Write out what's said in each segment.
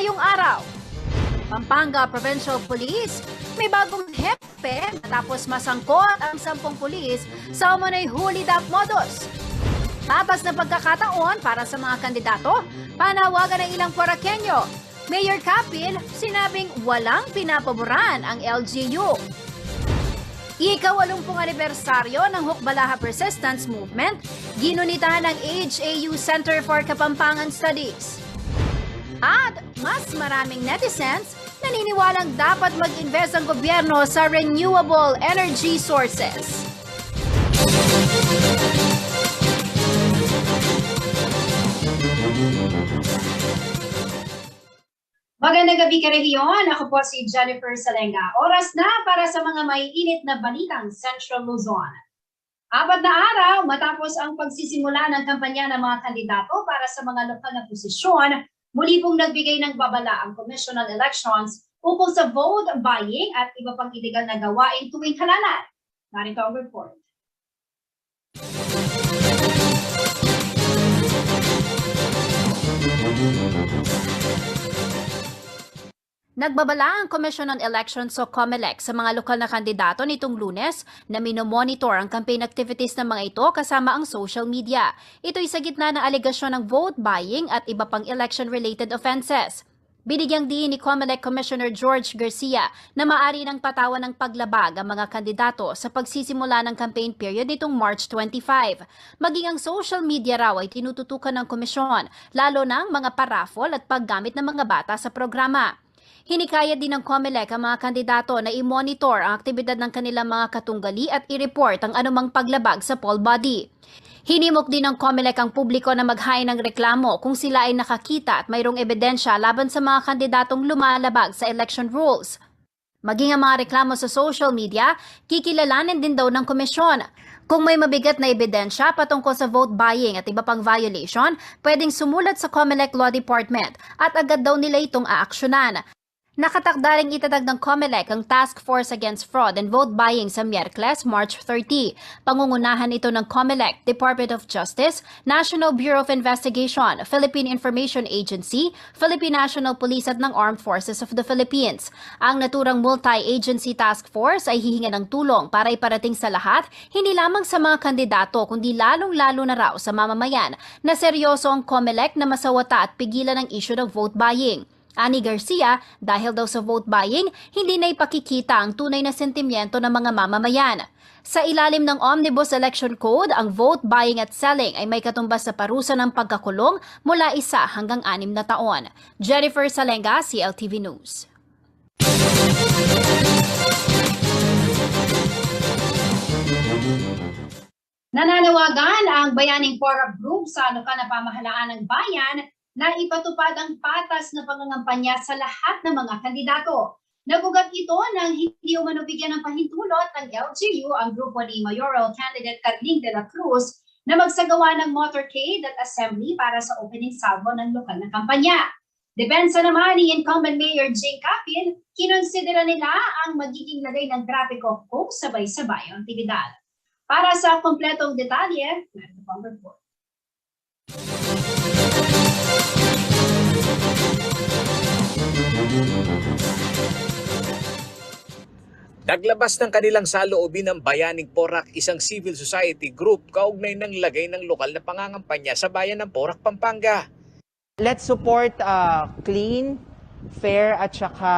ngayong araw. Pampanga Provincial Police, may bagong hepe matapos masangkot ang 10 pulis sa umano'y hulidap modus. Patas na pagkakataon para sa mga kandidato, panawagan ng ilang Poraqueño. Mayor Capil, sinabing walang pinapaboran ang LGU. Ika-80 anibersaryo ng Hukbalaha Persistence Movement, ginunita ng HAU Center for Kapampangan Studies. At mas maraming netizens naniniwalang dapat mag-invest ang gobyerno sa renewable energy sources. Magandang gabi karehiyon. Ako po si Jennifer Salenga. Oras na para sa mga maiinit na balitang Central Luzon. 4 na araw matapos ang pagsisimula ng kampanya ng mga kandidato para sa mga lokal na posisyon, muli pong nagbigay ng babala ang Commission on Elections ukol sa vote buying at iba pang illegal na gawain tuwing halalan. Narito ang report. Nagbabala ang Commission on Elections o COMELEC sa mga lokal na kandidato nitong Lunes na minomonitor ang campaign activities ng mga ito kasama ang social media. Ito'y sa gitna ng alegasyon ng vote buying at iba pang election-related offenses. Binigyang diin ni COMELEC Commissioner George Garcia na maaari ng patawan ng paglabag ang mga kandidato sa pagsisimula ng campaign period nitong March 25. Maging ang social media raw ay tinututukan ng komisyon, lalo ng mga paraffol at paggamit ng mga bata sa programa. Hinikayat din ng COMELEC ang mga kandidato na i-monitor ang aktibidad ng kanilang mga katunggali at i-report ang anumang paglabag sa poll body. Hinimok din ng COMELEC ang publiko na maghain ng reklamo kung sila ay nakakita at mayroong ebidensya laban sa mga kandidatong lumalabag sa election rules. Maging ang mga reklamo sa social media, kikilalanin din daw ng komisyon. Kung may mabigat na ebidensya patungkol sa vote buying at iba pang violation, pwedeng sumulat sa COMELEC Law Department at agad daw nila itong aaksyonan. Nakatakda ring itatag ng COMELEC ang Task Force Against Fraud and Vote Buying sa Miyerkules, March 30. Pangungunahan ito ng COMELEC, Department of Justice, National Bureau of Investigation, Philippine Information Agency, Philippine National Police at ng Armed Forces of the Philippines. Ang naturang multi-agency task force ay hihinga ng tulong para iparating sa lahat, hindi lamang sa mga kandidato kundi lalong-lalo na raw sa mamamayan na seryoso ang COMELEC na masawata at pigilan ang issue ng vote buying. Ani Garcia, dahil daw sa vote buying, hindi na ipakikita ang tunay na sentimiento ng mga mamamayan. Sa ilalim ng Omnibus Election Code, ang vote buying at selling ay may katumbas sa parusa ng pagkakulong mula 1 hanggang 6 na taon. Jennifer Salenga, CLTV News. Nananawagan ang Bayaning Porab Group sa lokal na pamahalaan ng bayan na ipatupad ang patas na pangangampanya sa lahat ng mga kandidato. Nagugat ito nang hindi umano bigyan ng pahintulot ng LGU ang grupo ni Mayoral candidate Carling de la Cruz na magsagawa ng motorcade at assembly para sa opening salvo ng lokal na kampanya. Depensa naman ni incumbent Mayor Jing Capil, kinonsidera nila ang magiging lagay ng trapiko kung sabay-sabay ang aktibidad. Para sa kompletong detalye, narito po ang report. Naglabas ng kanilang saloobin ng Bayaning Porac, isang civil society group kaugnay ng lagay ng lokal na pangangampanya sa bayan ng Porac, Pampanga. Let's support clean, fair at saka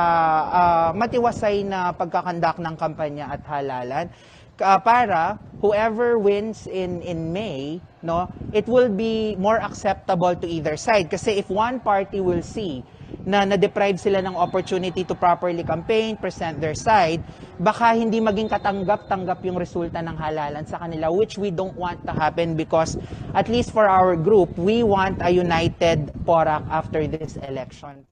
matiwasay na pagkakandak ng kampanya at halalan para whoever wins in May, no, it will be more acceptable to either side. Kasi if one party will see na na-deprive sila ng opportunity to properly campaign, present their side, baka hindi maging katanggap-tanggap yung resulta ng halalan sa kanila, which we don't want to happen because at least for our group, we want a united Porac after this election.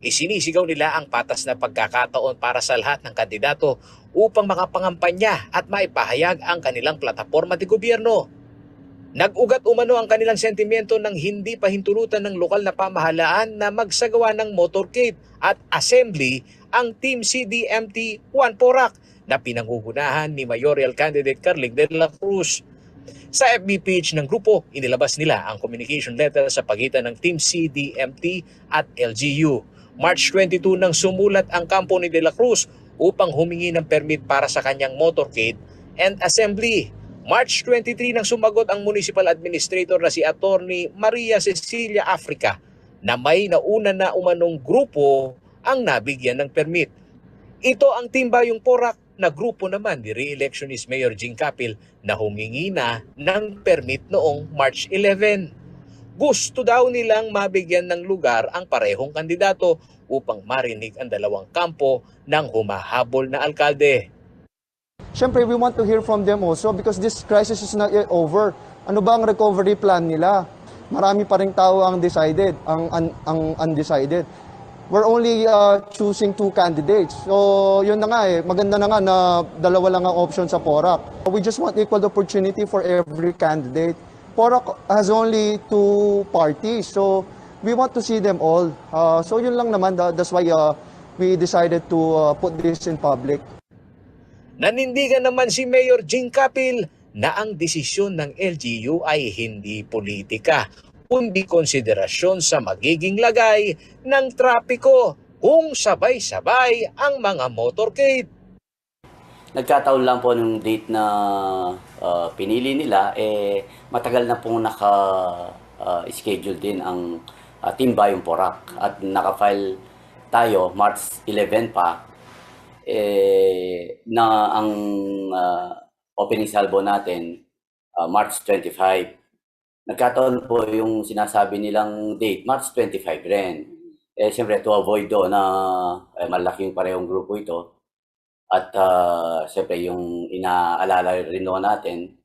Isinisigaw nila ang patas na pagkakataon para sa lahat ng kandidato upang makapangampanya at maipahayag ang kanilang plataporma de gobyerno. Nag-ugat umano ang kanilang sentimiento ng hindi pahintulutan ng lokal na pamahalaan na magsagawa ng motorcade at assembly ang Team CDMT 1 Porac na pinangugunahan ni Mayoral candidate Carling de la Cruz. Sa FB page ng grupo, inilabas nila ang communication letter sa pagitan ng Team CDMT at LGU. March 22 nang sumulat ang kampo ni De La Cruz upang humingi ng permit para sa kanyang motorcade and assembly. March 23 nang sumagot ang municipal administrator na si Attorney Maria Cecilia Africa na may nauna na umanong grupo ang nabigyan ng permit. Ito ang Timbayong Porac na grupo naman ni re-electionist Mayor Jing Capil na humingi na ng permit noong March 11. Gusto daw nilang mabigyan ng lugar ang parehong kandidato upang marinig ang dalawang kampo ng humahabol na alkalde. Siyempre, we want to hear from them also because this crisis is not yet over. Ano ba ang recovery plan nila? Marami pa ring tao ang decided, ang undecided. We're only choosing 2 candidates. So, yun na nga maganda na nga na dalawa lang ang option sa Porac. We just want equal opportunity for every candidate. Porac has only 2 parties, so we want to see them all. So, yun lang naman, that's why we decided to put this in public. Nanindigan naman si Mayor Jing Capil na ang desisyon ng LGU ay hindi politika, kundi konsiderasyon sa magiging lagay ng trapiko kung sabay-sabay ang mga motorcade. Nagkataon lang po nung date na pinili nila, matagal na pong naka-schedule din ang Timbayong Porac at naka-file tayo March 11 pa na ang opening salvo natin March 25. Nagkataon po yung sinasabi nilang date, March 25 rin. Siyempre, to avoid na malaking parehong grupo ito. At siyempre, yung inaalala rin doon natin,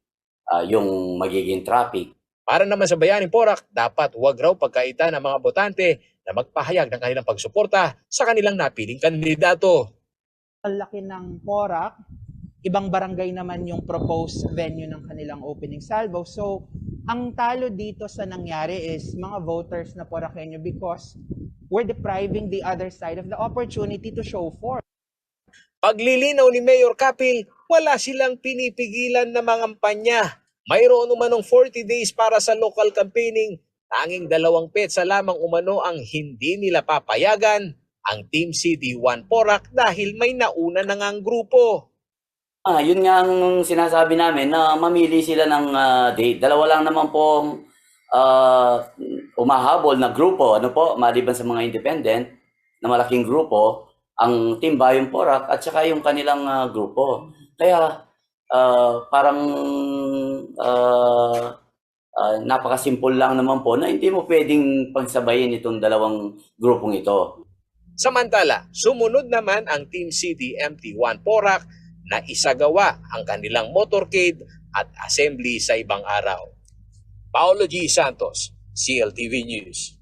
yung magiging traffic. Para naman sa Bayaning Porac, dapat huwag raw pagkaita ng mga botante na magpahayag ng kanilang pagsuporta sa kanilang napiling kandidato. Ang laki ng Porac, ibang barangay naman yung proposed venue ng kanilang opening salvo. So, ang talo dito sa nangyari is mga voters na Poraceño because we're depriving the other side of the opportunity to show forth. Paglilinaw ni Mayor Capil, wala silang pinipigilan na mangampanya. Mayroon umanong 40 days para sa local campaigning. Tanging 2 petsa lamang umano ang hindi nila papayagan ang Team CD1 Porac dahil may nauna na ngang grupo. Yun nga ang sinasabi namin na mamili sila ng date. 2 lang naman pong umahabol na grupo, maliban sa mga independent na malaking grupo, ang Timbayong Porac at saka yung kanilang grupo. Kaya parang napakasimple lang naman po na hindi mo pwedeng pagsabayin itong 2 grupong ito. Samantala, sumunod naman ang Team CDMT1 Porac na isagawa ang kanilang motorcade at assembly sa ibang araw. Paolo G. Santos, CLTV News.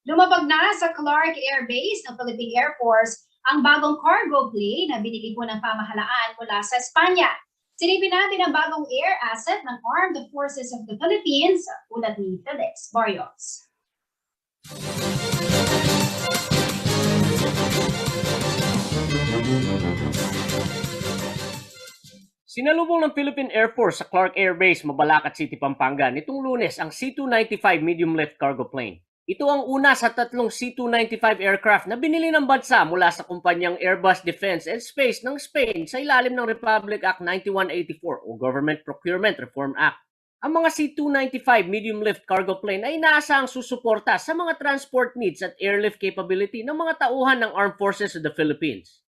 Lumabag na sa Clark Air Base ng Philippine Air Force ang bagong cargo plane na binili po ng pamahalaan mula sa Espanya. Silipin natin ang bagong air asset ng Armed Forces of the Philippines, ulat ni Felix Barrios. Sinalubong ng Philippine Air Force sa Clark Air Base, Mabalacat City, Pampanga nitong Lunes ang C-295 medium lift cargo plane. Ito ang una sa 3 C-295 aircraft na binili ng bansa mula sa kumpanyang Airbus Defense and Space ng Spain sa ilalim ng Republic Act 9184 o Government Procurement Reform Act. Ang mga C-295 medium lift cargo plane ay inaasahang susuporta sa mga transport needs at airlift capability ng mga tauhan ng Armed Forces of the Philippines.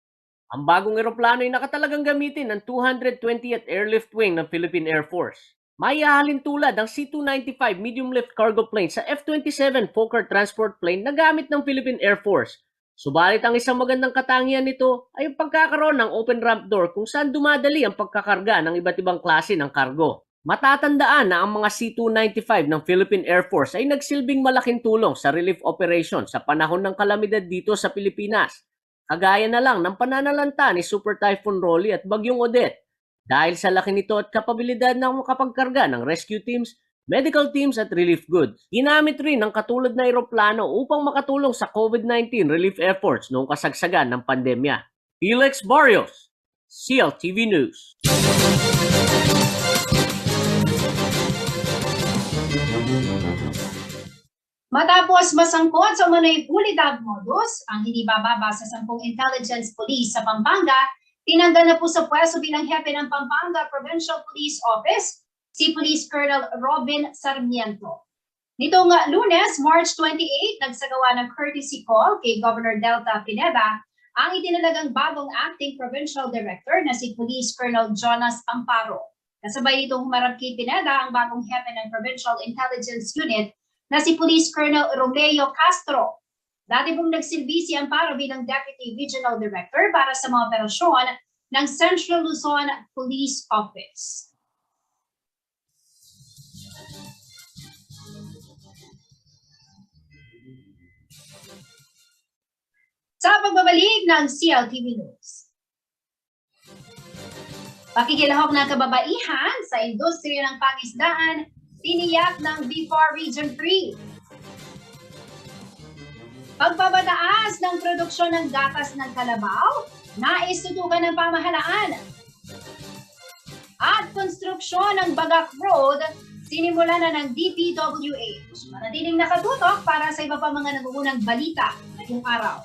Ang bagong eroplano ay nakatalagang gamitin ng 220th Airlift Wing ng Philippine Air Force. May hahalin tulad ang C-295 medium lift cargo plane sa F-27 Fokker transport plane na gamit ng Philippine Air Force. Subalit ang isang magandang katangian nito ay ang pagkakaroon ng open ramp door kung saan dumadali ang pagkakarga ng iba't ibang klase ng kargo. Matatandaan na ang mga C-295 ng Philippine Air Force ay nagsilbing malaking tulong sa relief operation sa panahon ng kalamidad dito sa Pilipinas. Kagaya na lang ng pananalanta ni Super Typhoon Rolly at Bagyong Odette. Dahil sa laki nito at kapabilidad ng makapagkarga ng rescue teams, medical teams at relief goods. Ginamit rin ang katulad na eroplano upang makatulong sa COVID-19 relief efforts noong kasagsagan ng pandemya. Felix Barrios, CLTV News. Matapos masangkot sa umano'y ulidab modus, ang hindi bababa sa 10 intelligence police sa Pampanga, tinanggal na po sa pwesto bilang hepe ng Pampanga Provincial Police Office si Police Colonel Robin Sarmiento. Nitong Lunes, March 28, nagsagawa ng courtesy call kay Governor Delta Pineda ang itinalagang bagong acting provincial director na si Police Colonel Jonas Amparo. Kasabay nitong humarap kay Pineda ang bagong hepe ng Provincial Intelligence Unit na si Police Colonel Romeo Castro. Dati pong nagsilbi si Amparo bilang Deputy Regional Director para sa mga operasyon ng Central Luzon Police Office. Sa pagbabalik ng CLTV News. Pakikilahok ng kababaihan sa industriya ng pangisdaan, tiniyak ng BIFAR Region 3. Pagpapataas ng produksyon ng gatas ng kalabaw, nais tutukan ng pamahalaan. At konstruksyon ng Bagak Road, sinimula na ng DPWH. Manatiling nakatutok para sa iba pa mga nagugunang balita ngayong araw.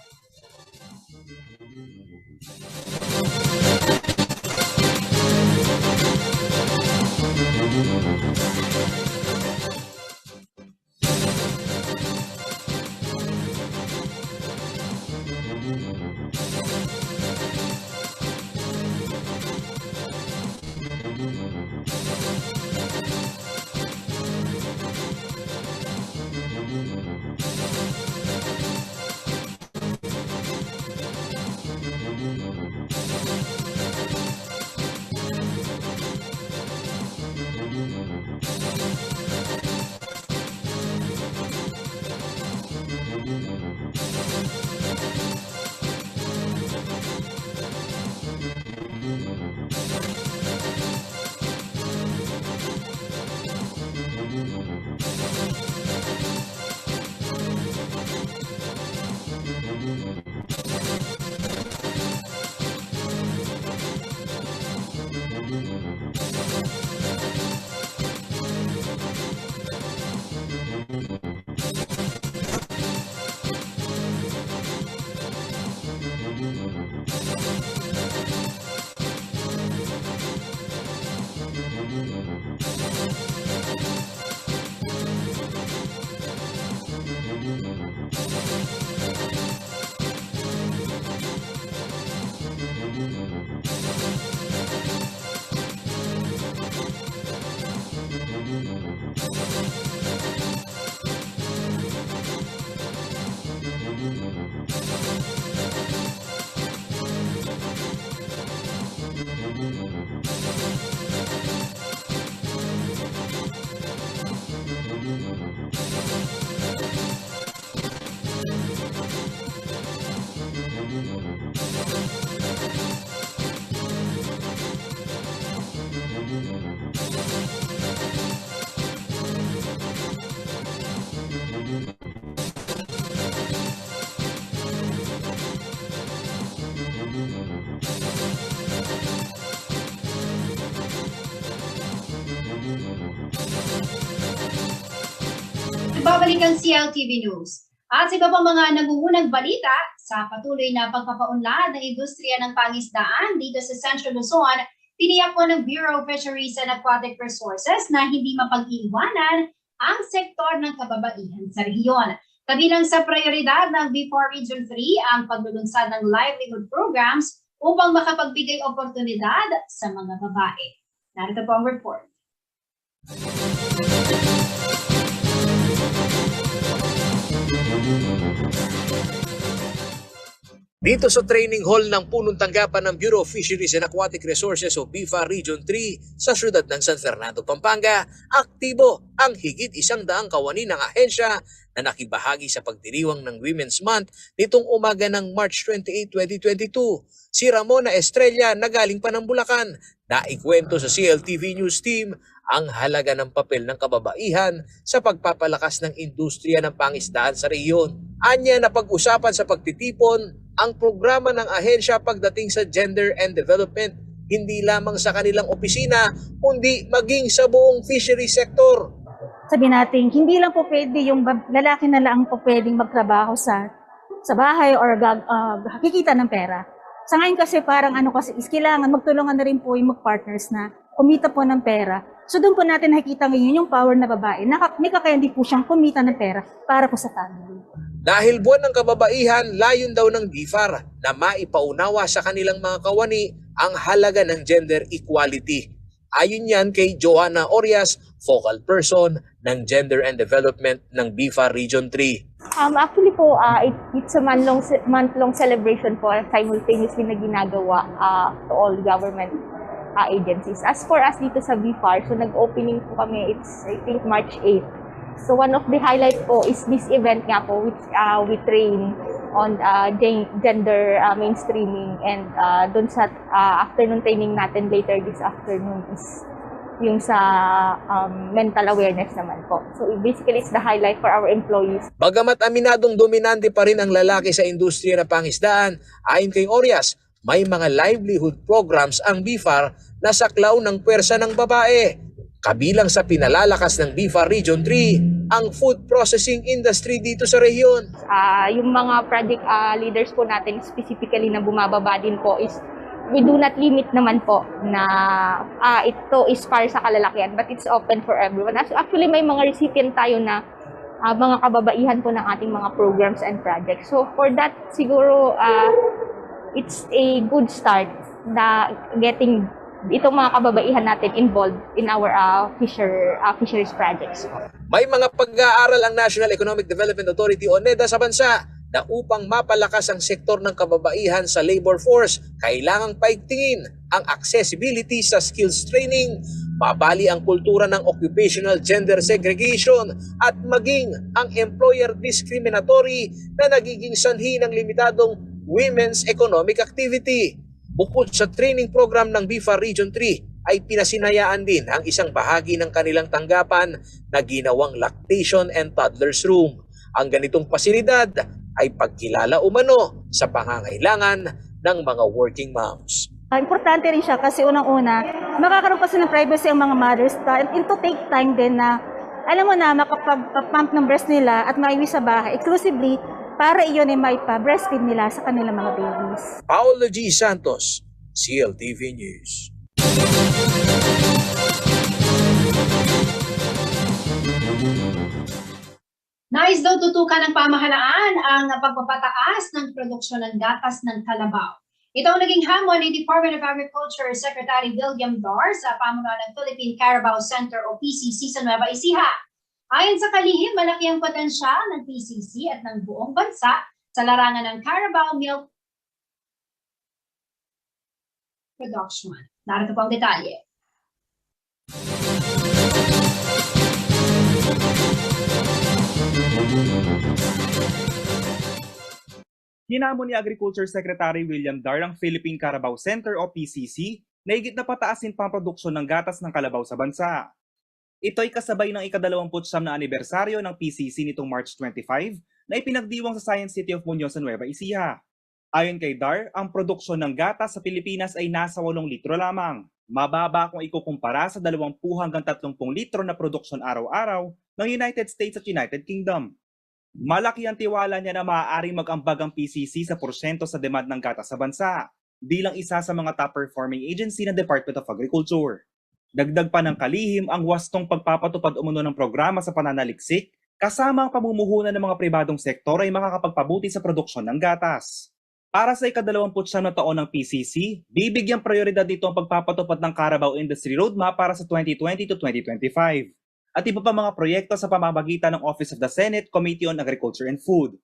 Babalik ang CLTV News. At sa iba pang mga nangungunang balita sa patuloy na pagpapaunlad ng industriya ng pangisdaan dito sa Central Luzon, tiniyak po ng Bureau of Fisheries and Aquatic Resources na hindi mapag-iwanan ang sektor ng kababaihan sa rehiyon. Kabilang sa prioridad ng BIFAR Region 3 ang paglulunsad ng livelihood programs upang makapagbigay oportunidad sa mga babae. Narito po ang report. Dito sa training hall ng punong tanggapan ng Bureau of Fisheries and Aquatic Resources o BIFA Region 3 sa siyudad ng San Fernando, Pampanga, aktibo ang higit 100 kawani ng ahensya na nakibahagi sa pagdiriwang ng Women's Month nitong umaga ng March 28, 2022. Si Ramona Estrella na galing pa ng Bulacan, naikwento sa CLTV News Team ang halaga ng papel ng kababaihan sa pagpapalakas ng industriya ng pangisdaan sa rehiyon. Anya na pag-usapan sa pagtitipon ang programa ng ahensya pagdating sa gender and development, hindi lamang sa kanilang opisina, kundi maging sa buong fishery sector. sabi natin, hindi lang po pwede yung lalaki na lang po pwedeng magtrabaho sa bahay or kikita ng pera. Sa ngayon kasi parang kasi is kailangan magtulungan na rin po yung mag-partners na kumita po ng pera. So doon po natin nakikita ngayon yung power na babae. May kakayahan din po siyang kumita ng pera para po sa family. Dahil buwan ng kababaihan, layon daw ng BIFAR na maipaunawa sa kanilang mga kawani ang halaga ng gender equality. Ayon yan kay Joanna Orias, focal person ng Gender and Development ng BIFAR Region 3. Actually po, it's a month-long celebration po simultaneously na ginagawa to all government agencies. As for us dito sa BIFAR, so nag-opening po kami, it's I think March 8. So one of the highlight po is this event nga po which we train on gender mainstreaming, and dun sa afternoon training natin later this afternoon is yung sa mental awareness naman po. So basically it's the highlight for our employees. Bagamat aminadong dominante pa rin ang lalaki sa industriya ng pangisdaan, ayon kay Orias, may mga livelihood programs ang BIFAR na saklaw ng pwersa ng babae. Kabilang sa pinalalakas ng BIFAR Region 3, ang food processing industry dito sa rehiyon. Yung mga project leaders po natin specifically na bumababa din po is we do not limit naman po na ito is para sa kalalakihan, but it's open for everyone. Actually, may mga recipient tayo na mga kababaihan po ng ating mga programs and projects. So for that, siguro it's a good start na getting itong mga kababaihan natin involved in our fisheries projects. May mga pag-aaral ang National Economic Development Authority o NEDA sa bansa na upang mapalakas ang sektor ng kababaihan sa labor force, kailangang paigtingin ang accessibility sa skills training, mabali ang kultura ng occupational gender segregation at maging ang employer discriminatory na nagiging sanhi ng limitadong women's economic activity. Bukod sa training program ng BIFAR Region 3 ay pinasinayaan din ang isang bahagi ng kanilang tanggapan na ginawang lactation and toddlers room. Ang ganitong pasilidad ay pagkilala umano sa pangangailangan ng mga working moms. Importante rin siya kasi unang-una, makakaroon kasi ng privacy ang mga mothers and to take time din na alam mo na makapag-pump ng breast nila at maiwi sa bahay exclusively para iyon ay maipa-breastfeed nila sa kanilang mga babies. Paolo G. Santos, CLTV News. Nais daw tutukan ng pamahalaan ang pagpapataas ng produksyon ng gatas ng kalabaw. Ito ang naging hamon ni Department of Agriculture Secretary William Dar sa pamunuan ng Philippine Carabao Center o PCC sa Nueva Ecija. Ayon sa kalihim, malaki ang potensyal ng PCC at ng buong bansa sa larangan ng Carabao milk production. Narito po ang detalye. Hinamon ni Agriculture Secretary William Dar ang Philippine Carabao Center o PCC na higit na pataasin pang produksyon ng gatas ng kalabaw sa bansa. Ito ay kasabay ng ika-29 na anibersaryo ng PCC nitong March 25 na ipinagdiwang sa Science City of Muñoz sa Nueva Ecija. Ayon kay Dar, ang produksyon ng gatas sa Pilipinas ay nasa 8 litro lamang. Mababa kung ikukumpara sa 20 hanggang 30 litro na produksyon araw-araw ng United States at United Kingdom. Malaki ang tiwala niya na maaaring mag-ambag ang PCC sa porsyento sa demand ng gatas sa bansa, bilang isa sa mga top-performing agency ng Department of Agriculture. Dagdag pa ng kalihim ang wastong pagpapatupad umano ng programa sa pananaliksik, kasama ang pamumuhunan ng mga pribadong sektor ay makakapagpabuti sa produksyon ng gatas. Para sa ika-29 na taon ng PCC, bibigyang prioridad dito ang pagpapatupad ng Carabao Industry Roadmap para sa 2020 to 2025 at iba pa mga proyekto sa pamamagitan ng Office of the Senate Committee on Agriculture and Food.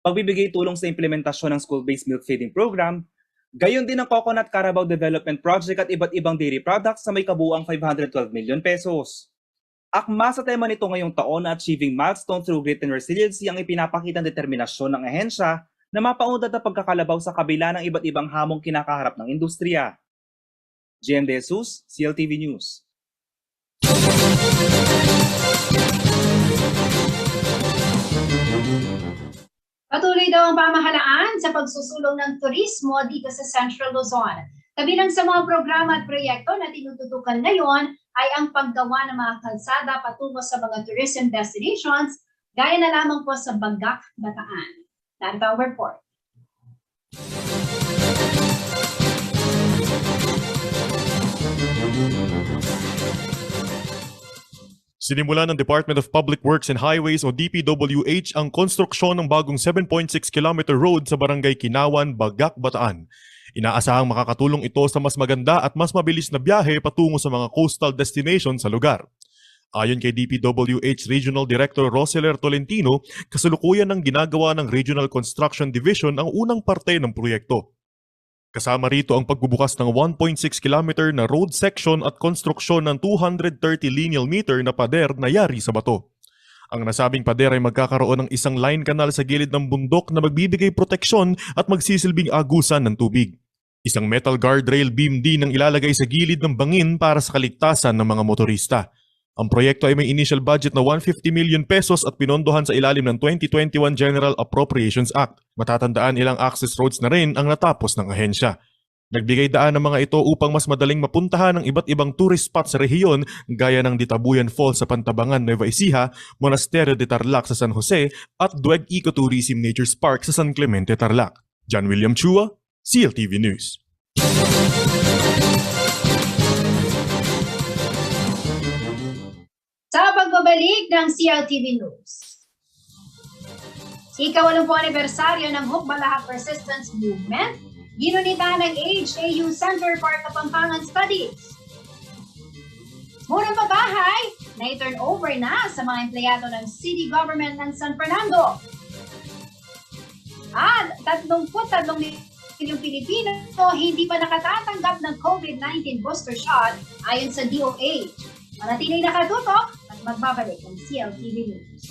Pagbibigay tulong sa implementasyon ng school-based milk feeding program, gayon din ang Coconut Carabao Development Project at iba't ibang dairy products sa may kabuuang 512 million pesos. Akma sa tema nito ngayong taon na achieving milestone through grit and resiliency ang ipinapakitang determinasyon ng ahensya na mapaunlad na pagkakalabaw sa kabila ng iba't ibang hamong kinakaharap ng industriya. GM De Jesus, CLTV News. Patuloy daw ang pamahalaan sa pagsusulong ng turismo dito sa Central Luzon. Kabilang sa mga programa at proyekto na tinututukan ngayon ay ang paggawa ng mga kalsada patungo sa mga tourism destinations, gaya na lamang po sa Bagak, Bataan. Narito ang report. Sinimula ng Department of Public Works and Highways o DPWH ang konstruksyon ng bagong 7.6 km road sa Barangay Kinawan, Bagak, Bataan. Inaasahang makakatulong ito sa mas maganda at mas mabilis na biyahe patungo sa mga coastal destination sa lugar. Ayon kay DPWH Regional Director Roseler Tolentino, kasalukuyan ng ginagawa ng Regional Construction Division ang unang parte ng proyekto. Kasama rito ang pagbubukas ng 1.6 km na road section at konstruksyon ng 230 lineal meter na pader na yari sa bato. Ang nasabing pader ay magkakaroon ng isang line canal sa gilid ng bundok na magbibigay proteksyon at magsisilbing agusan ng tubig. Isang metal guardrail beam din ang ilalagay sa gilid ng bangin para sa kaligtasan ng mga motorista. Ang proyekto ay may initial budget na 150 million pesos at pinondohan sa ilalim ng 2021 General Appropriations Act. Matatandaan ilang access roads na rin ang natapos ng ahensya. Nagbigay daan ng mga ito upang mas madaling mapuntahan ng iba't ibang tourist spots sa rehiyon gaya ng Ditabuyan Falls sa Pantabangan, Nueva Ecija, Monasterio de Tarlac sa San Jose at Dueg Ecotourism Nature Park sa San Clemente, Tarlac. John William Chua, CLTV News. Sa pagbabalik ng CLTV News. Ika-80 anibersaryo ng Hukbalahak Resistance Movement, ginunita ng HAU Center for Kapampangan Studies. Murang pabahay na i-turn over na sa mga empleyado ng City Government ng San Fernando. At 33 milyong Pilipino hindi pa nakatatanggap ng COVID-19 booster shot ayon sa DOH. Manatiling nakatutok at magbabalik ng CLTV News.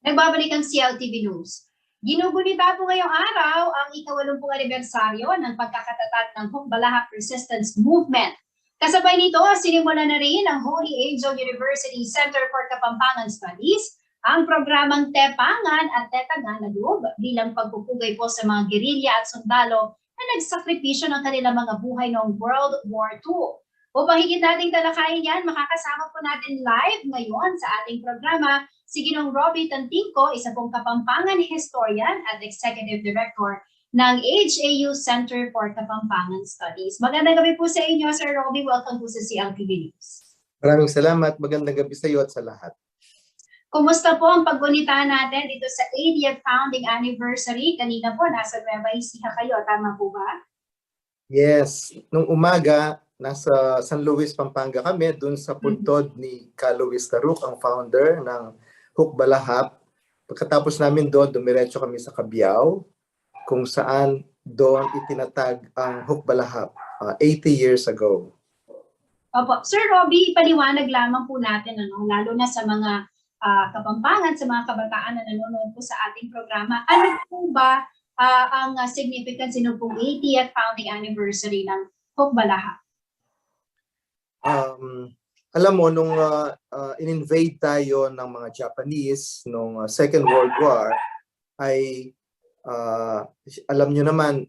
Nagbabalik ang CLTV News. Ginugunita po ngayong araw ang ika-80 anibersaryo ng pagkakatatag ng Hukbalahak Resistance Movement. Kasabay nito, sinimula na rin ang Holy Angel University Center for Kapampangan Studies ang programang Tepangan at Tetagan na Loob bilang pagpupugay po sa mga gerilya at sundalo na nagsakripisyo ng kanilang mga buhay noong World War II. Upang higit nating talakayin yan, makakasama po natin live ngayon sa ating programa si Ginong Robbie Tantingco, isa pong Kapampangan historian at Executive Director ng HAU Center for Kapampangan Studies. Magandang gabi po sa inyo, Sir Robbie. Welcome po sa CLTV News. Maraming salamat. Magandang gabi sa iyo at sa lahat. Kumusta po ang paggunita natin dito sa 80th founding anniversary? Kanina po, nasa Nueva Ecija kayo. Tama po ba? Yes. Nung umaga, nasa San Luis, Pampanga kami, dun sa puntod ni Ka Luis Taruc, ang founder ng Hukbalahak. Pagkatapos namin doon, dumiretso kami sa Cabiao, kung saan doon itinatag ang Hukbalahak 80 years ago. Opo. Sir Robbie, paliwanag lamang po natin, lalo na sa mga Kapampangan, sa mga kabataan na nanonood po sa ating programa. Ano po ba ang significance ng 80th founding anniversary ng Hukbalahak? Alam mo, nung in-invade tayo ng mga Japanese nung Second World War, ay alam nyo naman,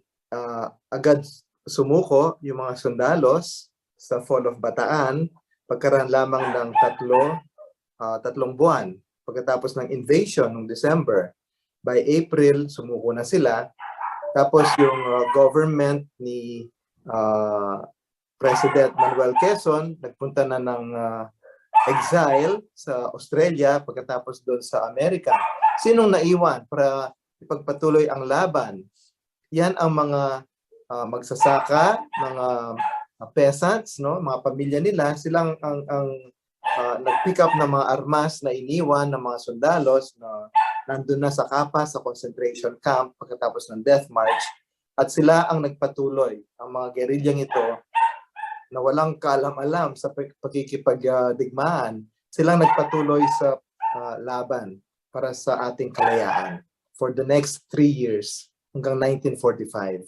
agad sumuko yung mga sundalos sa Fall of Bataan pagkaraan lamang ng tatlong buwan. Pagkatapos ng invasion noong December, by April, sumuko na sila. Tapos yung government ni President Manuel Quezon, nagpunta na ng exile sa Australia, pagkatapos doon sa Amerika. Sinong naiwan para ipagpatuloy ang laban? Yan ang mga magsasaka, mga peasants, no, mga pamilya nila, silang ang nag-pick up ng mga armas na iniwan ng mga sundalos na nandun na sa Kapa, sa concentration camp, pagkatapos ng Death March. At sila ang nagpatuloy, ang mga gerilyang ito, na walang kaalam-alam sa pagkikipagdigmaan, silang nagpatuloy sa laban para sa ating kalayaan for the next 3 years hanggang 1945.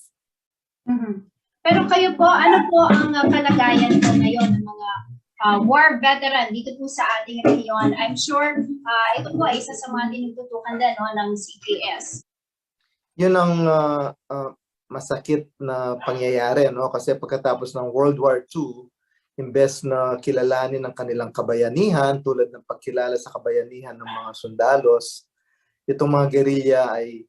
Pero kayo po, ano po ang kalagayan po ngayon ng mga war veteran dito po sa ating rehiyon. I'm sure ito po ay isa sa mga tinututukan din ng CPS. Yun ang masakit na pangyayari, no? Kasi pagkatapos ng World War II, imbes na kilalanin ang kanilang kabayanihan tulad ng pagkilala sa kabayanihan ng mga sundalos, itong mga gerilya ay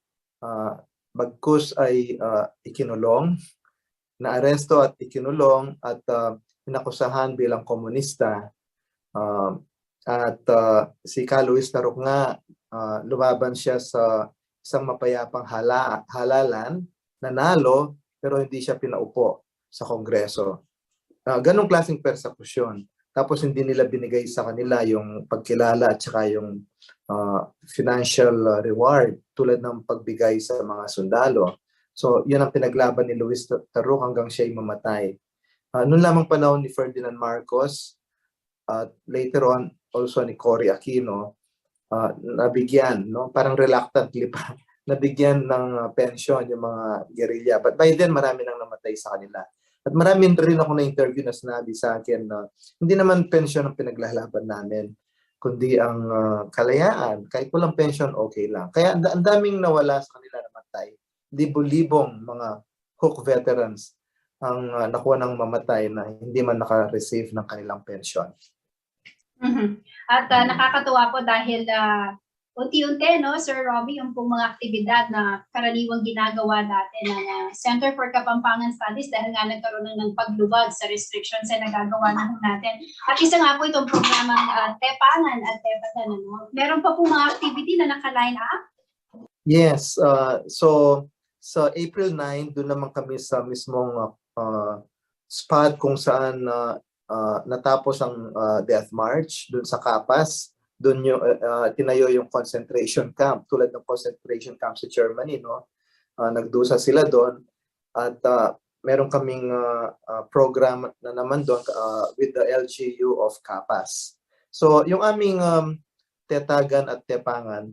bagkus ay ikinulong, naaresto at ikinulong at inakusahan bilang komunista. Si Ca Luis Taruk nga, lumaban siya sa isang mapayapang halalan, nanalo, pero hindi siya pinaupo sa Kongreso. Ganong klaseng persekusyon. Tapos hindi nila binigay sa kanila yung pagkilala at saka yung financial reward tulad ng pagbigay sa mga sundalo. So yun ang pinaglaban ni Luis Taruk hanggang siya'y mamatay. Noon lamang panahon ni Ferdinand Marcos at later on also ni Cory Aquino, nabigyan, no? Parang reluctantly pa, nabigyan ng pension yung mga guerrilla. But by then, marami nang namatay sa kanila. At marami rin ako na-interview na sinabi sa akin na hindi naman pension ang pinaglalaban namin, kundi ang kalayaan. Kahit walang pension, okay lang. Kaya ang daming nawala sa kanila namatay. Libo-libong mga Huk veterans ang nakuha ng mamatay na hindi man naka-receive ng kanilang pension. At nakakatuwa po dahil unti-unti, no, Sir Robbie, yung pong mga aktibidad na karaniwang ginagawa dati ng Center for Kapampangan Studies dahil nga nagkaroon ng paglubag sa restrictions ay nagagawa na natin. At isa nga po itong programang Tepangan at Tepatan. Ano? Meron pa po mga activity na naka-line up? Yes. So, sa April 9, doon naman kami sa mismong spot kung saan natapos ang Death March, doon sa Capas. Doon yung tinayo yung concentration camp, tulad ng concentration camp sa Germany, no? Nagdusa sila doon at meron kaming program na naman doon with the LGU of Capas. So yung aming Tetagan at Tepangan,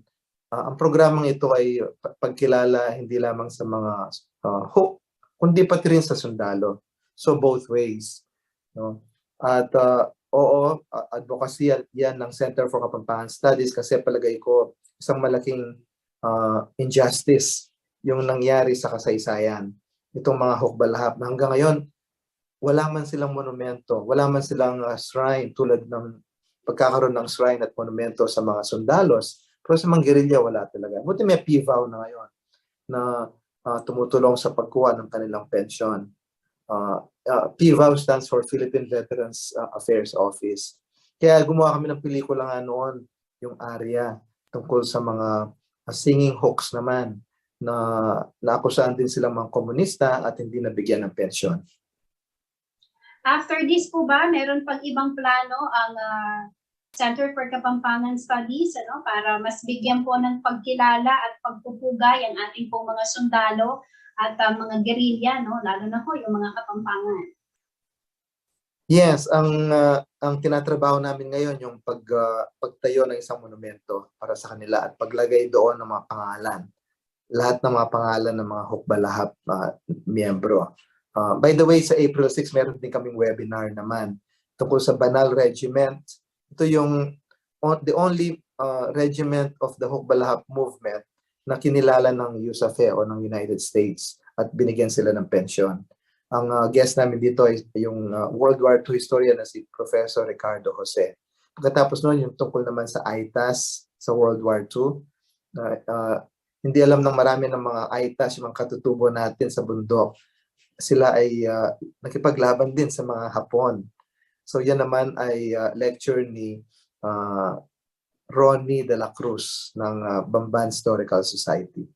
ang programang ito ay pagkilala hindi lamang sa mga Huk, kundi pati rin sa sundalo. So both ways, no? At oo, advocacy yan ng Center for Kapampangan Studies kasi palagay ko isang malaking injustice yung nangyari sa kasaysayan. Itong mga hukbalahap na hanggang ngayon, wala man silang monumento, wala man silang shrine tulad ng pagkakaroon ng shrine at monumento sa mga sundalos. Pero sa mga guerrilla, wala talaga. Buti may PVAW na ngayon na tumutulong sa pagkuha ng kanilang pensyon. PVAW stands for Philippine Veterans Affairs Office. Kaya gumawa kami ng pelikula nga noon, yung Arya, tungkol sa mga singing Huks naman na naakusahan din silang mga komunista at hindi nabigyan ng pensyon. After this po ba, meron pang ibang plano ang Center for Kapampangan Studies para mas bigyan po ng pagkilala at pagpupugay ang ating pong mga sundalo at mga guerrilla, no? Lalo na po yung mga Kapampangan. Yes, ang tinatrabaho namin ngayon yung pagtayo ng isang monumento para sa kanila at paglagay doon ng mga pangalan. Lahat ng mga pangalan ng mga hukbalahap miyembro. By the way, sa April 6, meron din kaming webinar naman tungkol sa Banal Regiment. Ito yung the only regiment of the Hukbalahap movement na kinilala ng USAFE o ng United States at binigyan sila ng pensyon. Ang guest namin dito ay yung World War II historian na si Professor Ricardo Jose. Pagkatapos noon, yung tungkol naman sa AITAS sa World War II. Hindi alam ng marami ng mga AITAS, yung mga katutubo natin sa bundok. Sila ay nakipaglaban din sa mga Hapon. So yan naman ay lecture ni Ronnie de la Cruz ng Bamban Historical Society.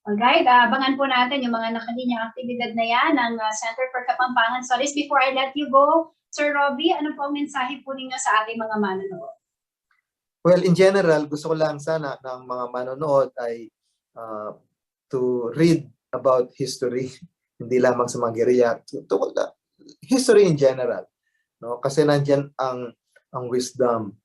Alright, abangan po natin yung mga nakalinyang aktibidad na yan ng Center for Kapampangan Studies. Before I let you go, Sir Robbie, ano po ang mensahe po ninyo sa ating mga manonood? Well, in general, gusto ko lang sana ng mga manonood ay to read about history, hindi lamang sa mga guerrilla, history in general. No? Kasi nandyan ang wisdom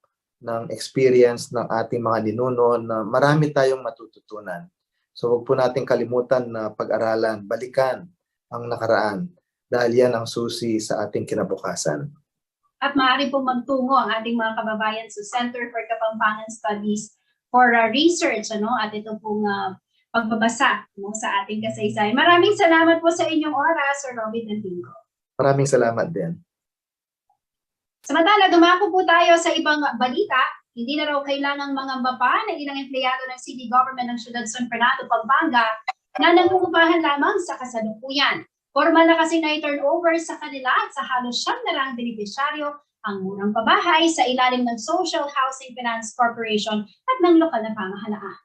ng experience ng ating mga ninuno na marami tayong matututunan. So huwag po natin kalimutan na pag-aralan, balikan ang nakaraan dahil yan ang susi sa ating kinabukasan. at maaari po magtungo ang ating mga kababayan sa Center for Kapampangan Studies for research, at ito pong pagbabasa sa ating kasaysayan. Maraming salamat po sa inyong oras, Sir Robin Nandingo. Maraming salamat din. Samantala, dumako po tayo sa ibang balita. Hindi na raw kailangang mangamba pa na ilang empleyado ng City Government ng Ciudad San Fernando, Pampanga na nangungupahan lamang sa kasalukuyan. Formal na kasi na-turnover sa kanila at sa halos 700 benepisyaryo ang murang pabahay sa ilalim ng Social Housing Finance Corporation at ng lokal na pamahalaan.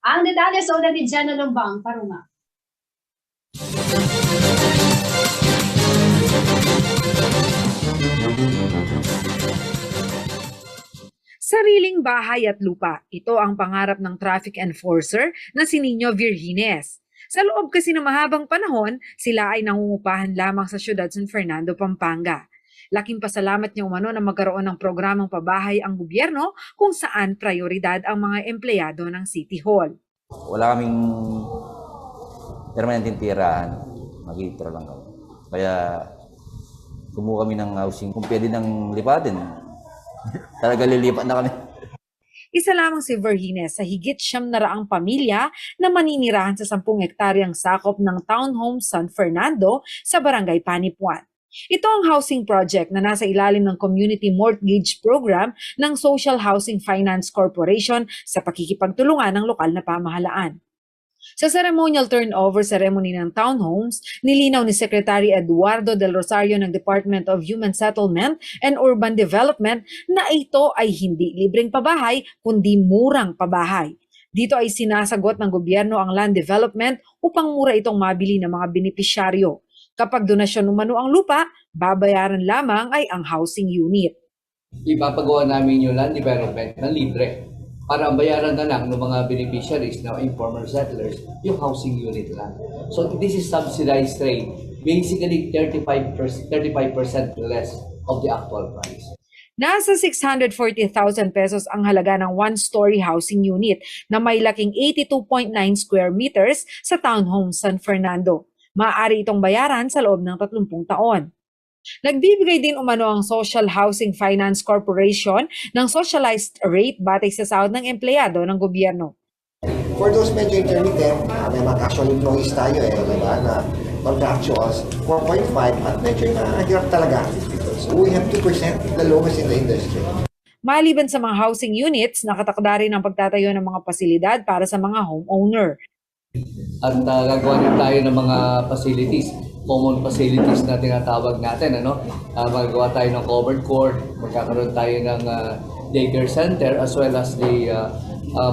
Ang detalye sa ulat ni Jenna Lumbang, Parunga. Sariling bahay at lupa. Ito ang pangarap ng traffic enforcer na si Nino Virgines. Sa loob kasi ng mahabang panahon, sila ay nangungupahan lamang sa Ciudad San Fernando, Pampanga. Laking pasalamat niya umano na magkaroon ng programang pabahay ang gobyerno kung saan prioridad ang mga empleyado ng City Hall. Wala kaming permanenteng tirahan, mag-itira lang kami. Kaya kumuha kami ng housing, kung pwede nang lipatin, talaga lilipat na kami. Isa lamang si Virgines sa higit 700 pamilya na maninirahan sa 10 hektaryang sakop ng Townhome San Fernando sa Barangay Panipuan. Ito ang housing project na nasa ilalim ng Community Mortgage Program ng Social Housing Finance Corporation sa pakikipagtulungan ng lokal na pamahalaan. Sa ceremonial turnover ceremony ng townhomes, nilinaw ni Secretary Eduardo Del Rosario ng Department of Human Settlement and Urban Development na ito ay hindi libreng pabahay kundi murang pabahay. Dito ay sinasagot ng gobyerno ang land development upang mura itong mabili ng mga benepisyaryo. Kapag donasyon umano ang lupa, babayaran lamang ay ang housing unit. Ipapagawa namin yung land development na libre para ang bayaran na lang ng mga beneficiaries na informal settlers yung housing unit lang. So this is subsidized rate, basically 35% less of the actual price. Nasa 640,000 pesos ang halaga ng one-story housing unit na may laking 82.9 square meters sa Townhome San Fernando. Maaari itong bayaran sa loob ng 30 taon. Nagbibigay din umano ang Social Housing Finance Corporation ng socialized rate batay sa sahod ng empleyado ng gobyerno. For those medyo intermittent, may mga casual employees tayo diba, na contractuals, 4.5 at medyo hirap talaga. So we have 2%, the lowest in the industry. Maliban sa mga housing units, nakatakda rin ang pagtatayo ng mga pasilidad para sa mga homeowner. At gagawa din tayo ng mga facilities, common facilities na tinatawag natin. Magagawa tayo ng covered court, magkakaroon tayo ng daycare center as well as the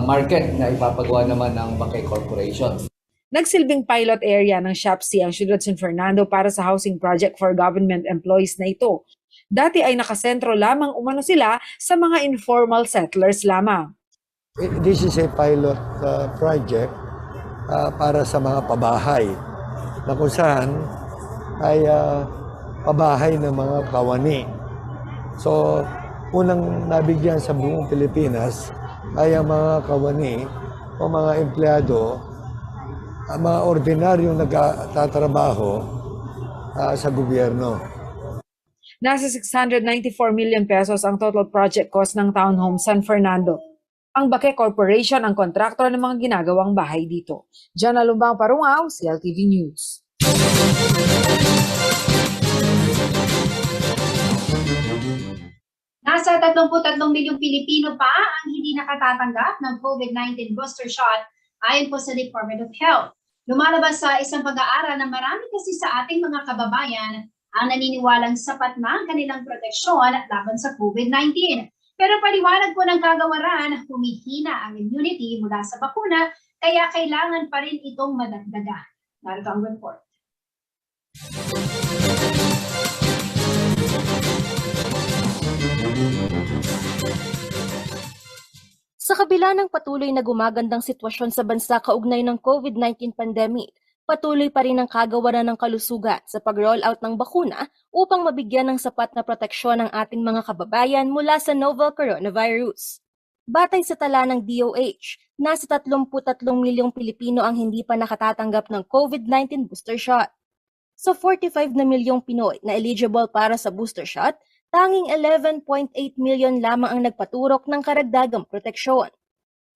market na ipapagawa naman ng Bangkay Corporation. Nagsilbing pilot area ng SHAPC ang Ciudad San Fernando para sa housing project for government employees na ito. Dati ay nakasentro lamang umano sila sa mga informal settlers lamang. This is a pilot project para sa mga pabahay na kung saan ay pabahay ng mga kawani. So, unang nabigyan sa buong Pilipinas ay ang mga kawani o mga empleyado, ang mga ordinaryong nagtatrabaho sa gobyerno. Nasa 694 million pesos ang total project cost ng Townhome San Fernando. Ang Bangkay Corporation ang kontraktor ng mga ginagawang bahay dito. Jana Lumbang Parungaw, CLTV News. Nasa 33 milyong Pilipino pa ang hindi nakatatanggap ng COVID-19 booster shot ayon po sa Department of Health. Lumalabas sa isang pag-aaral na marami kasi sa ating mga kababayan ang naniniwalang sapat na ang kanilang proteksyon laban sa COVID-19. Pero paliwanag po ng kagawaran, humihina ang immunity mula sa bakuna, kaya kailangan pa rin itong madagdagan. Narito ang report. Sa kabila ng patuloy na gumagandang sitwasyon sa bansa kaugnay ng COVID-19 pandemic, patuloy pa rin ang kagawaran ng kalusugan sa pag-roll out ng bakuna upang mabigyan ng sapat na proteksyon ang ating mga kababayan mula sa novel coronavirus. Batay sa tala ng DOH, nasa 33 milyong Pilipino ang hindi pa nakatatanggap ng COVID-19 booster shot. Sa 45 na milyong Pinoy na eligible para sa booster shot, tanging 11.8 million lamang ang nagpaturok ng karagdagang proteksyon.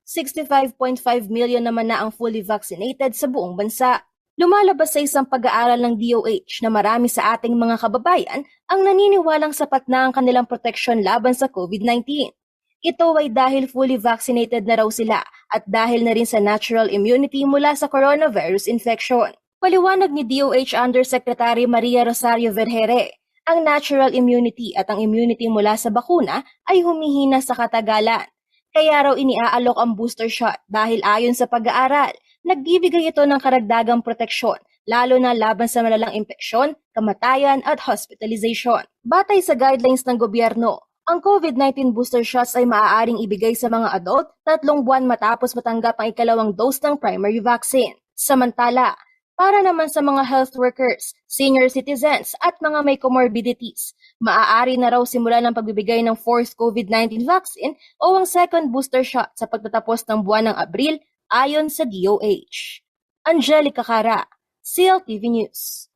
65.5 million naman na ang fully vaccinated sa buong bansa. Lumalabas sa isang pag-aaral ng DOH na marami sa ating mga kababayan ang naniniwalang sapat na ang kanilang proteksyon laban sa COVID-19. Ito ay dahil fully vaccinated na raw sila at dahil na rin sa natural immunity mula sa coronavirus infection. Paliwanag ni DOH Undersecretary Maria Rosario Vergere, ang natural immunity at ang immunity mula sa bakuna ay humihina sa katagalan. Kaya raw iniaalok ang booster shot dahil ayon sa pag-aaral, nagbibigay ito ng karagdagang proteksyon lalo na laban sa malalang impeksyon, kamatayan at hospitalization. Batay sa guidelines ng gobyerno, ang COVID-19 booster shots ay maaaring ibigay sa mga adult 3 buwan matapos matanggap ang ikalawang dose ng primary vaccine. Samantala, para naman sa mga health workers, senior citizens at mga may comorbidities, maaari na raw simulan ang pagbibigay ng fourth COVID-19 vaccine o ang second booster shot sa pagtatapos ng buwan ng Abril ayon sa DOH. Angelica Cara, CLTV News.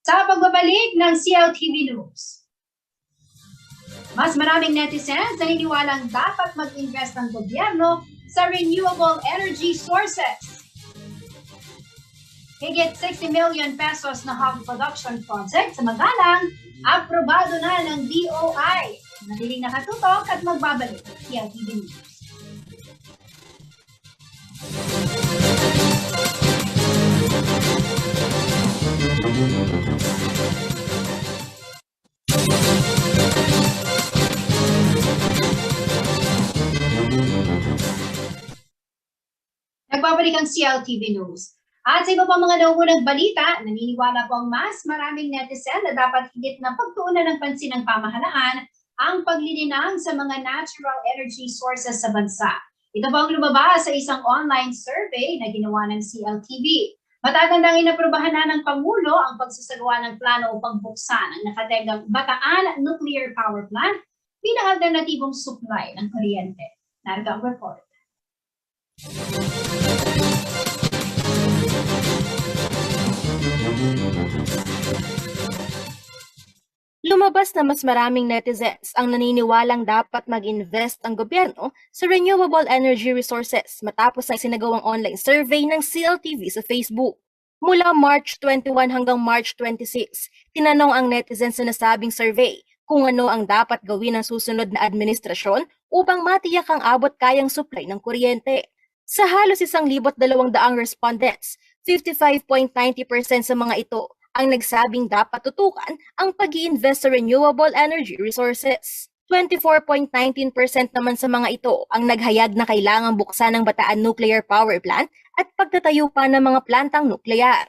Sa pagbabalik ng CLTV News, mas maraming netizens naniniwalang dapat mag-invest ng gobyerno sa renewable energy sources. Higit 60 million pesos na hog production project sa Magalang, aprobado na ng DOI. Madaling nakatutok at magbabalik ng CLTV News. Nagbabalik ang CLTV News. At sa iba pang mga nauunang balita, naniniwala po ang mas maraming netizen na dapat higit na pagtuunan ng pansin ng pamahalaan ang paglilinang sa mga natural energy sources sa bansa. Ito po ang lumabas sa isang online survey na ginawa ng CLTV. Matatandang inaprubahan na ng Pangulo ang pagsasagawa ng plano upang buksan ang nakategang Bataan Nuclear Power Plant bilang alternatibong supply ng kuryente. Narito ang report. Lumabas na mas maraming netizens ang naniniwalang dapat mag-invest ang gobyerno sa renewable energy resources matapos ang sinagawang online survey ng CLTV sa Facebook. Mula March 21 hanggang March 26, tinanong ang netizens sa nasabing survey kung ano ang dapat gawin ng susunod na administrasyon upang matiyak ang abot kayang supply ng kuryente. Sa halos 1,200 respondents, 55.90% sa mga ito ang nagsabing dapat tutukan ang pag-i-invest sa renewable energy resources. 24.19% naman sa mga ito ang naghayag na kailangang buksan ng Bataan Nuclear Power Plant at pagtatayo pa ng mga plantang nuklear.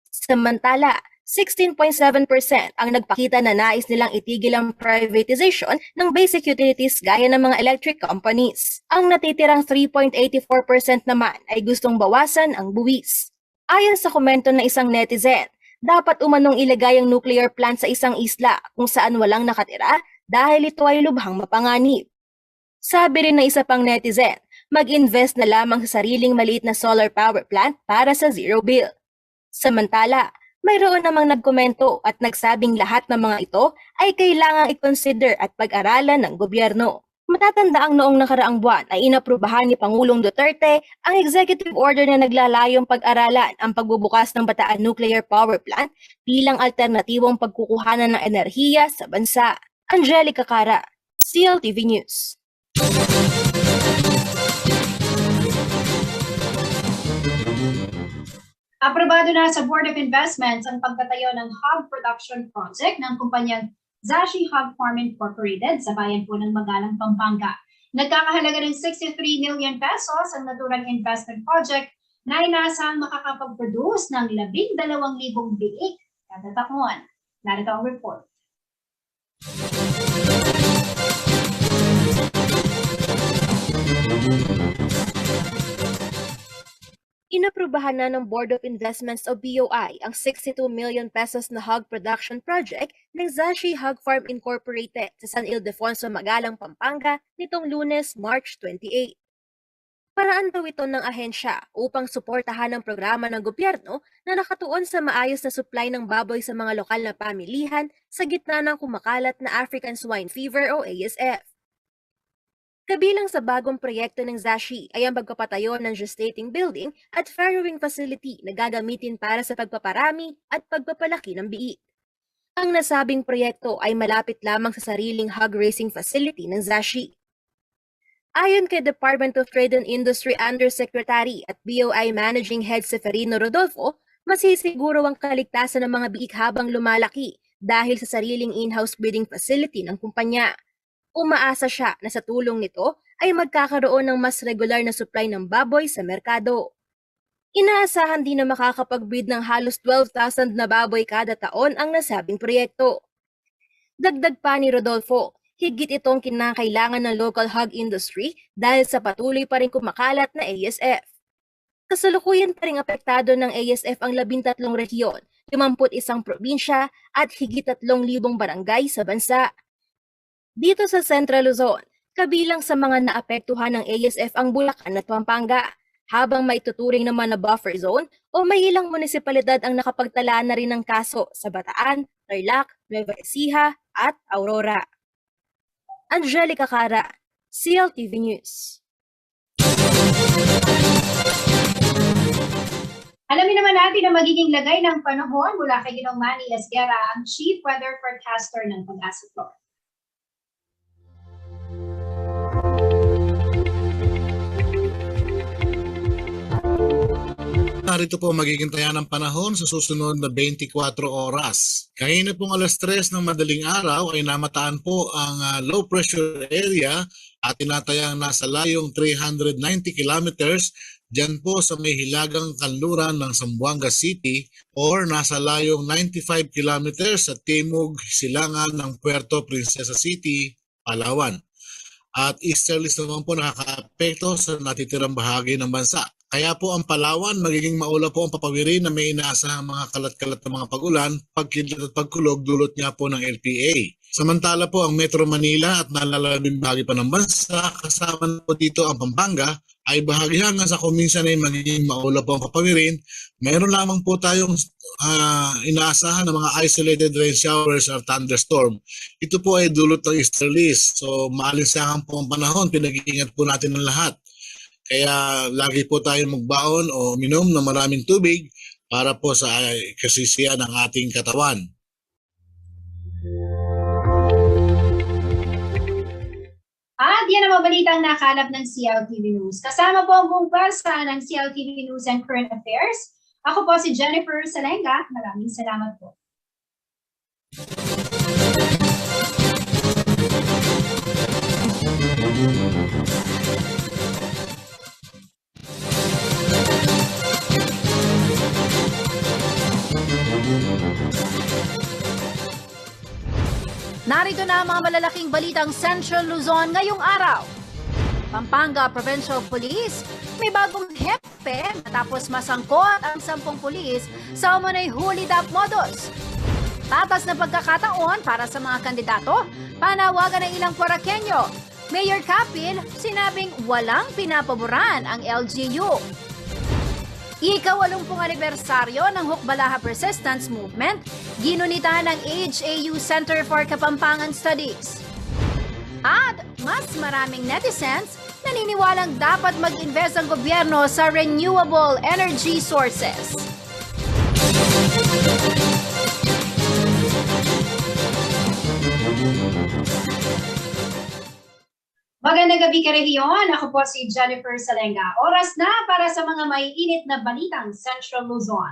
Samantala, 16.7% ang nagpakita na nais nilang itigil ang privatization ng basic utilities gaya ng mga electric companies. Ang natitirang 3.84% naman ay gustong bawasan ang buwis. Ayon sa komento ng isang netizen, dapat umanong ilagay ang nuclear plant sa isang isla kung saan walang nakatira dahil ito ay lubhang mapanganib. Sabi rin ng isa pang netizen, mag-invest na lamang sa sariling maliit na solar power plant para sa zero bill. Samantala, mayroon namang nagkomento at nagsabing lahat ng mga ito ay kailangang i-consider at pag-aralan ng gobyerno. Matatandaang noong nakaraang buwan ay inaprubahan ni Pangulong Duterte ang executive order na naglalayong pag-aralan ang pagbubukas ng Bataan Nuclear Power Plant bilang alternatibong pagkukuhanan ng enerhiya sa bansa. Angelica Cara, CLTV News. Aprobado na sa Board of Investments ang pagtatayo ng hog production project ng kumpanyang Zashi Hog Farm Incorporated sa bayan po ng Magalang, Pampanga. Nagkakahalaga ng 63 million pesos ang naturang investment project na inaasahang makakapag-produce ng 12,000 biik kada taon. Narito ang report. Inaprubahan na ng Board of Investments o BOI ang 62 million pesos na hog production project ng Zashi Hog Farm Incorporated sa San Ildefonso, Magalang, Pampanga nitong Lunes, March 28. Paraan daw ito ng ahensya upang suportahan ang programa ng gobyerno na nakatuon sa maayos na supply ng baboy sa mga lokal na pamilihan sa gitna ng kumakalat na African Swine Fever o ASF. Kabilang sa bagong proyekto ng ZASHI ay ang pagpapatayo ng gestating building at farrowing facility na gagamitin para sa pagpaparami at pagpapalaki ng biik. Ang nasabing proyekto ay malapit lamang sa sariling hog raising facility ng ZASHI. Ayon kay Department of Trade and Industry Undersecretary at BOI Managing Head Seferino Rodolfo, masisiguro ang kaligtasan ng mga biik habang lumalaki dahil sa sariling in-house breeding facility ng kumpanya. Umaasa siya na sa tulong nito ay magkakaroon ng mas regular na supply ng baboy sa merkado. Inaasahan din na makakapag-breed ng halos 12,000 na baboy kada taon ang nasabing proyekto. Dagdag pa ni Rodolfo, higit itong kinakailangan ng local hog industry dahil sa patuloy pa rin kumakalat na ASF. Kasalukuyan pa rin apektado ng ASF ang 13 rehiyon, 51 probinsya at higit 3,000 barangay sa bansa. Dito sa Central Luzon, kabilang sa mga naapektuhan ng ASF ang Bulacan at Pampanga, habang maituturing naman na buffer zone o may ilang munisipalidad ang nakapagtala na rin ng kaso sa Bataan, Tarlac, Nueva Ecija at Aurora. Angelica Cara, CLTV News. Alamin naman natin ang magiging lagay ng panahon mula kay Ginong Manny Esguera, ang Chief Weather Forecaster ng Pag-asa Flor. Narito po magiging taya ng panahon sa susunod na 24 oras. Kanina pong alas 3 ng madaling araw ay namataan po ang low pressure area at tinatayang nasa layong 390 kilometers dyan po sa may hilagang kanluran ng Zamboanga City or nasa layong 95 kilometers sa timog silangan ng Puerto Princesa City, Palawan. At easterlies naman po nakakaapekto sa natitirang bahagi ng bansa. Kaya po ang Palawan, magiging maula po ang papawirin na may inaasahang mga kalat-kalat na mga pagulan, pagkidlat at pagkulog dulot nga po ng LPA. Samantala po ang Metro Manila at nalalabing bahagi pa ng bansa, kasama na po dito ang Pampanga, ay bahagi hanggang sa kuminsan ay magiging maula po ang papawirin. Mayroon lamang po tayong inaasahan ng mga isolated rain showers or thunderstorm. Ito po ay dulot ng easterlies. So maalinsangan po ang panahon, pinag-iingat po natin ang lahat. Kaya lagi po tayong magbaon o minom ng maraming tubig para po sa kasisiyan ng ating katawan. At yan ang mga balitang nakalap ng CLTV News. Kasama po ang buong basa ng CLTV News and Current Affairs. Ako po si Jennifer Salenga. Maraming salamat po. Narito na ang mga malalaking balitang Central Luzon ngayong araw. Pampanga Provincial Police, may bagong hepe matapos masangkot ang 10 pulis sa umunay hulidap modus. Tatas na pagkakataon para sa mga kandidato, panawagan ng ilang Poraqueño. Mayor Capil, sinabing walang pinapaboran ang LGU. Ika-80 anibersaryo ng Hukbalahap Resistance Movement, ginunita ng HAU Center for Kapampangan Studies. At mas maraming netizens naniniwalang dapat mag-invest ang gobyerno sa renewable energy sources. Magandang gabi ka rehiyon. Ako po si Jennifer Salenga. Oras na para sa mga maiinit na balitang Central Luzon.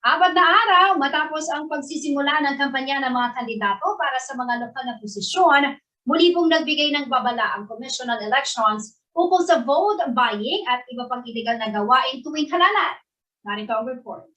4 na araw matapos ang pagsisimula ng kampanya ng mga kandidato para sa mga lokal na posisyon, muli pong nagbigay ng babala ang Commission on Elections ukol sa vote buying at iba pang illegal na gawain tuwing halalan. Narito ang report.